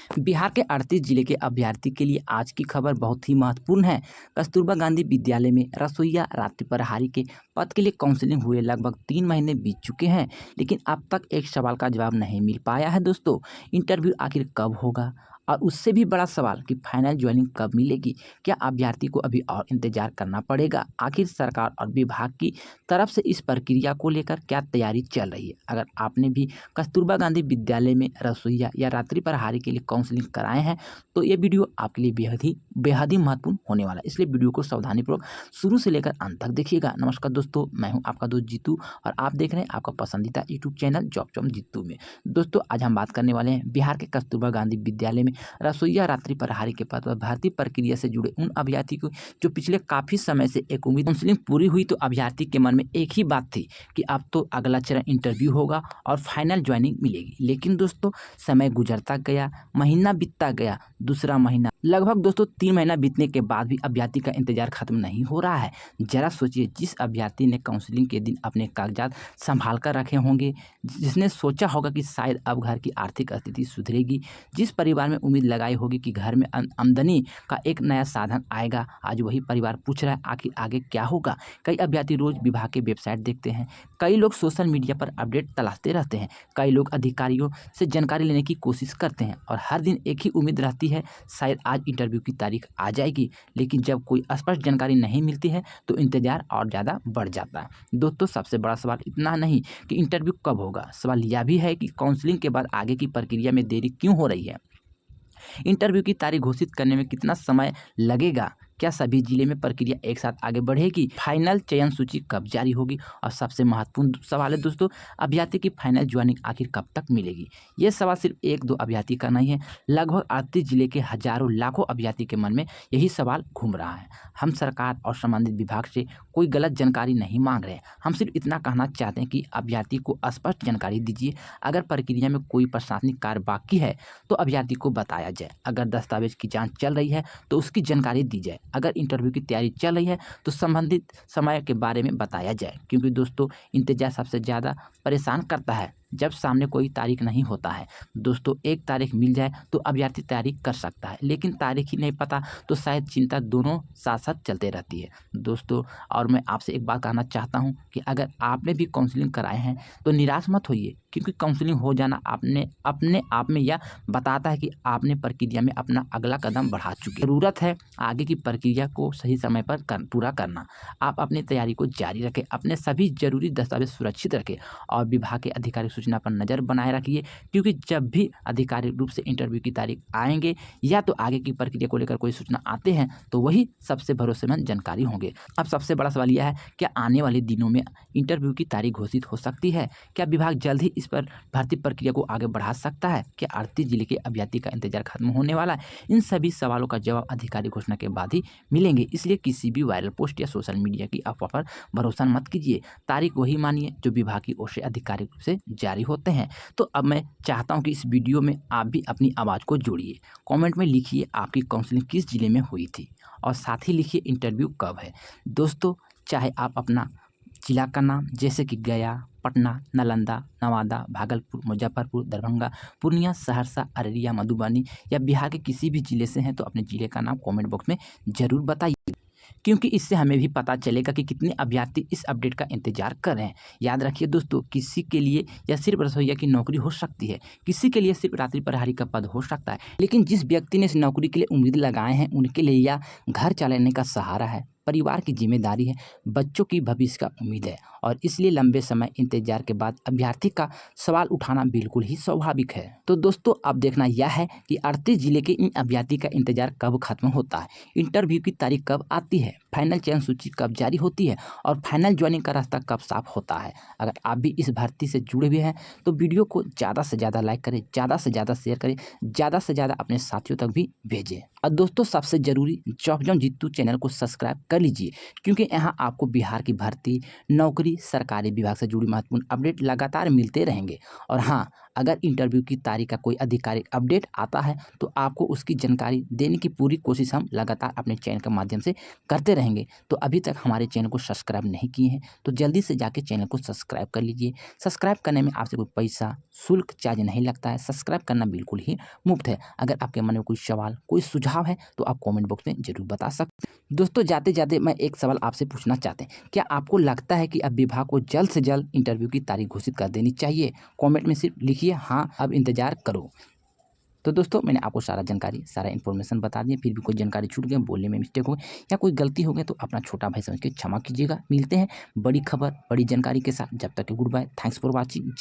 बिहार के 38 जिले के अभ्यर्थी के लिए आज की खबर बहुत ही महत्वपूर्ण है। कस्तूरबा गांधी विद्यालय में रसोईया रात्रि प्रहरी के पद के लिए काउंसलिंग हुए लगभग 3 महीने बीत चुके हैं, लेकिन अब तक एक सवाल का जवाब नहीं मिल पाया है। दोस्तों, इंटरव्यू आखिर कब होगा और उससे भी बड़ा सवाल कि फाइनल ज्वाइनिंग कब मिलेगी। क्या अभ्यर्थी को अभी और इंतजार करना पड़ेगा? आखिर सरकार और विभाग की तरफ से इस प्रक्रिया को लेकर क्या तैयारी चल रही है? अगर आपने भी कस्तूरबा गांधी विद्यालय में रसोईया या रात्रि प्रहरी के लिए काउंसलिंग कराए हैं, तो ये वीडियो आपके लिए बेहद ही महत्वपूर्ण होने वाला है। इसलिए वीडियो को सावधानीपूर्वक शुरू से लेकर अंत तक देखिएगा। नमस्कार दोस्तों, मैं हूं आपका दोस्त जीतू और आप देख रहे हैं आपका पसंदीदा यूट्यूब चैनल जॉब चौम जीतू में। दोस्तों, आज हम बात करने वाले हैं बिहार के कस्तूरबा गांधी विद्यालय में रसोईया रात्रि प्रहरी के पद पर भर्ती प्रक्रिया से जुड़े उन अभ्यर्थी को जो पिछले काफी समय से एक उम्मीद। काउंसलिंग पूरी हुई तो अभ्यर्थी के मन में एक ही बात थी कि अब तो अगला चरण इंटरव्यू होगा और फाइनल ज्वाइनिंग मिलेगी। लेकिन दोस्तों, समय गुजरता गया, महीना बीतता गया, दूसरा महीना, लगभग दोस्तों 3 महीना बीतने के बाद भी अभ्यर्थी का इंतजार खत्म नहीं हो रहा है। जरा सोचिए, जिस अभ्यर्थी ने काउंसलिंग के दिन अपने कागजात संभाल कर रखे होंगे, जिसने सोचा होगा कि शायद अब घर की आर्थिक स्थिति सुधरेगी, जिस परिवार में उम्मीद लगाई होगी कि घर में आमदनी का एक नया साधन आएगा, आज वही परिवार पूछ रहा है आखिर आगे क्या होगा। कई अभ्यर्थी रोज विभाग के वेबसाइट देखते हैं, कई लोग सोशल मीडिया पर अपडेट तलाशते रहते हैं, कई लोग अधिकारियों से जानकारी लेने की कोशिश करते हैं और हर दिन एक ही उम्मीद रहती है, शायद आज इंटरव्यू की तारीख आ जाएगी। लेकिन जब कोई स्पष्ट जानकारी नहीं मिलती है तो इंतजार और ज़्यादा बढ़ जाता है। दोस्तों, सबसे बड़ा सवाल इतना नहीं कि इंटरव्यू कब होगा, सवाल यह भी है कि काउंसलिंग के बाद आगे की प्रक्रिया में देरी क्यों हो रही है। इंटरव्यू की तारीख घोषित करने में कितना समय लगेगा? क्या सभी जिले में प्रक्रिया एक साथ आगे बढ़ेगी? फाइनल चयन सूची कब जारी होगी? और सबसे महत्वपूर्ण सवाल है दोस्तों, अभ्यर्थी की फाइनल ज्वाइनिंग आखिर कब तक मिलेगी? ये सवाल सिर्फ 1-2 अभ्यर्थी का नहीं है, लगभग 38 जिले के हजारों लाखों अभ्यर्थी के मन में यही सवाल घूम रहा है। हम सरकार और संबंधित विभाग से कोई गलत जानकारी नहीं मांग रहे हैं, हम सिर्फ इतना कहना चाहते हैं कि अभ्यर्थी को स्पष्ट जानकारी दीजिए। अगर प्रक्रिया में कोई प्रशासनिक कार्य बाकी है तो अभ्यर्थी को बताया जाए, अगर दस्तावेज की जांच चल रही है तो उसकी जानकारी दी जाए, अगर इंटरव्यू की तैयारी चल रही है तो संबंधित समय के बारे में बताया जाए। क्योंकि दोस्तों, इंतजार सबसे ज़्यादा परेशान करता है जब सामने कोई तारीख नहीं होता है। दोस्तों, एक तारीख मिल जाए तो अभ्यर्थी तैयारी कर सकता है, लेकिन तारीख ही नहीं पता तो शायद चिंता दोनों साथ साथ चलते रहती है। दोस्तों, और मैं आपसे एक बात कहना चाहता हूं कि अगर आपने भी काउंसलिंग कराए हैं तो निराश मत होइए, क्योंकि काउंसलिंग हो जाना आपने अपने आप में यह बताता है कि आपने प्रक्रिया में अपना अगला कदम बढ़ा चुके। जरूरत है आगे की प्रक्रिया को सही समय पर पूरा करना। आप अपनी तैयारी को जारी रखें, अपने सभी जरूरी दस्तावेज सुरक्षित रखें और विभाग के अधिकारी सूचना पर नज़र बनाए रखिए, क्योंकि जब भी आधिकारिक रूप से इंटरव्यू की तारीख आएंगे या तो आगे की प्रक्रिया को लेकर कोई सूचना आते हैं तो वही सबसे भरोसेमंद जानकारी होंगे। अब सबसे बड़ा सवाल यह है, क्या आने वाले दिनों में इंटरव्यू की तारीख घोषित हो सकती है? क्या विभाग जल्द ही इस पर भर्ती प्रक्रिया को आगे बढ़ा सकता है? क्या 38 जिले के अभ्यर्थी का इंतजार खत्म होने वाला है? इन सभी सवालों का जवाब आधिकारिक घोषणा के बाद ही मिलेंगे। इसलिए किसी भी वायरल पोस्ट या सोशल मीडिया की अफवाह पर भरोसा मत कीजिए, तारीख वही मानिए जो विभाग की ओर से आधिकारिक रूप से जारी होते हैं। तो अब मैं चाहता हूं कि इस वीडियो में आप भी अपनी आवाज़ को जोड़िए, कमेंट में लिखिए आपकी काउंसलिंग किस जिले में हुई थी और साथ ही लिखिए इंटरव्यू कब है। दोस्तों, चाहे आप अपना जिला का नाम जैसे कि गया, पटना, नालंदा, नवादा, भागलपुर, मुजफ्फरपुर, दरभंगा, पूर्णिया, सहरसा, अररिया, मधुबनी या बिहार के किसी भी जिले से हैं तो अपने जिले का नाम कमेंट बॉक्स में ज़रूर बताइए, क्योंकि इससे हमें भी पता चलेगा कि कितने अभ्यर्थी इस अपडेट का इंतजार कर रहे हैं। याद रखिए दोस्तों, किसी के लिए यह सिर्फ रसोइया की नौकरी हो सकती है, किसी के लिए सिर्फ रात्रि प्रहरी का पद हो सकता है, लेकिन जिस व्यक्ति ने इस नौकरी के लिए उम्मीद लगाए हैं उनके लिए यह घर चलाने का सहारा है, परिवार की जिम्मेदारी है, बच्चों की भविष्य का उम्मीद है और इसलिए लंबे समय इंतजार के बाद अभ्यर्थी का सवाल उठाना बिल्कुल ही स्वाभाविक है। तो दोस्तों, अब देखना यह है कि 38 जिले के इन अभ्यर्थी का इंतजार कब खत्म होता है, इंटरव्यू की तारीख कब आती है, फाइनल चयन सूची कब जारी होती है और फाइनल ज्वाइनिंग का रास्ता कब साफ होता है। अगर आप भी इस भर्ती से जुड़े हुए हैं तो वीडियो को ज़्यादा से ज़्यादा लाइक करें, ज़्यादा से ज़्यादा शेयर करें, ज़्यादा से ज़्यादा अपने साथियों तक भी भेजें। और दोस्तों, सबसे ज़रूरी जॉब जॉन जीतू चैनल को सब्सक्राइब कर लीजिए, क्योंकि यहाँ आपको बिहार की भर्ती, नौकरी, सरकारी विभाग से जुड़ी महत्वपूर्ण अपडेट लगातार मिलते रहेंगे। और हाँ, अगर इंटरव्यू की तारीख का कोई आधिकारिक अपडेट आता है तो आपको उसकी जानकारी देने की पूरी कोशिश हम लगातार अपने चैनल के माध्यम से करते रहेंगे। तो अभी तक हमारे चैनल को सब्सक्राइब नहीं किए हैं तो जल्दी से जाके चैनल को सब्सक्राइब कर लीजिए। सब्सक्राइब करने में आपसे कोई पैसा, शुल्क, चार्ज नहीं लगता है। सब्सक्राइब करना बिल्कुल ही मुफ्त है। अगर आपके मन में कोई सवाल, कोई सुझाव है तो आप कमेंट बॉक्स में ज़रूर बता सकते हैं। दोस्तों, जाते-जाते मैं एक सवाल आपसे पूछना चाहते हैं, क्या आपको लगता है कि अब विभाग को जल्द से जल्द इंटरव्यू की तारीख घोषित कर देनी चाहिए? कमेंट में सिर्फ लिखिए हाँ, अब इंतज़ार करो। तो दोस्तों, मैंने आपको सारा जानकारी, सारा इन्फॉर्मेशन बता दिया, फिर भी कोई जानकारी छूट गया, बोलने में मिस्टेक हो गई या कोई गलती हो गई तो अपना छोटा भाई समझ के क्षमा कीजिएगा। मिलते हैं बड़ी खबर, बड़ी जानकारी के साथ। जब तक के goodbye. Thanks for watching.